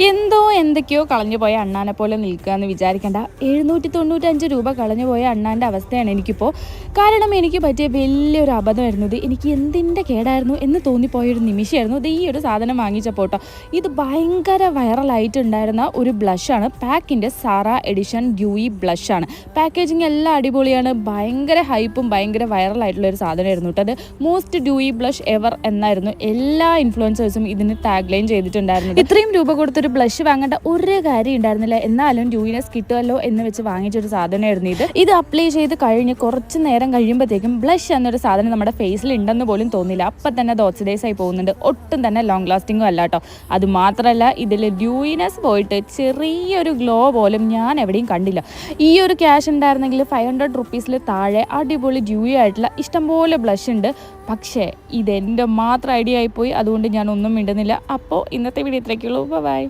എന്തോ എന്തൊക്കെയോ കളഞ്ഞു പോയ അണ്ണാനെ പോലെ നിൽക്കുക എന്ന് വിചാരിക്കേണ്ട. 795 രൂപ കളഞ്ഞു പോയ അണ്ണാൻ്റെ അവസ്ഥയാണ് എനിക്കിപ്പോൾ. കാരണം എനിക്ക് പറ്റിയ വലിയൊരു അബദ്ധമായിരുന്നു ഇത്. എനിക്ക് എന്തിൻ്റെ കേടായിരുന്നു എന്ന് തോന്നിപ്പോയൊരു നിമിഷമായിരുന്നു ഇത്. ഈ ഒരു സാധനം വാങ്ങിച്ചപ്പോൾ കേട്ടോ, ഇത് ഭയങ്കര വൈറലായിട്ടുണ്ടായിരുന്ന ഒരു ബ്ലഷാണ്. പാക്കിൻ്റെ സാറ എഡിഷൻ ഡ്യൂയി ബ്ലഷാണ്. പാക്കേജിങ് എല്ലാം അടിപൊളിയാണ്. ഭയങ്കര ഹൈപ്പും ഭയങ്കര വൈറലായിട്ടുള്ളൊരു സാധനമായിരുന്നു കേട്ടോ. അത് മോസ്റ്റ് ഡ്യൂയി ബ്ലഷ് എവർ എന്നായിരുന്നു എല്ലാ ഇൻഫ്ലുവൻസേഴ്സും ഇതിന് ടാഗ് ലൈൻ ചെയ്തിട്ടുണ്ടായിരുന്നു. ഇത്രയും രൂപ കൊടുത്തൊരു ബ്ലഷ് വാങ്ങേണ്ട ഒരു കാര്യം ഉണ്ടായിരുന്നില്ല. എന്നാലും ഡ്യൂയിനെസ് കിട്ടുമല്ലോ എന്ന് വെച്ച് വാങ്ങിച്ചൊരു സാധനമായിരുന്നു ഇത് അപ്ലൈ ചെയ്ത് കഴിഞ്ഞ് കുറച്ച് നേരം കഴിയുമ്പോഴത്തേക്കും ബ്ലഷ് എന്നൊരു സാധനം നമ്മുടെ ഫേസിൽ ഉണ്ടെന്ന് പോലും തോന്നില്ല. അപ്പം തന്നെ അത് ഓക്സിഡൈസ് ആയി പോകുന്നുണ്ട്. ഒട്ടും തന്നെ ലോങ് ലാസ്റ്റിങ്ങും അല്ല കേട്ടോ. അത് മാത്രമല്ല, ഇതിൽ ഡ്യൂയിനെസ് പോയിട്ട് ചെറിയൊരു ഗ്ലോ പോലും ഞാൻ എവിടെയും കണ്ടില്ല. ഈ ഒരു ക്യാഷ് ഉണ്ടായിരുന്നെങ്കിൽ 500 റുപ്പീസിൽ താഴെ അടിപൊളി ഡ്യൂയി ആയിട്ടുള്ള ഇഷ്ടംപോലെ ബ്ലഷ് ഉണ്ട്. പക്ഷേ ഇതെൻ്റെ മാത്രം ഐഡിയ ആയിപ്പോയി. അതുകൊണ്ട് ഞാൻ ഒന്നും മിണ്ടുന്നില്ല. അപ്പോൾ ഇന്നത്തെ വീഡിയോ ഇത്രയൊക്കെയുള്ളൂ. ബൈ.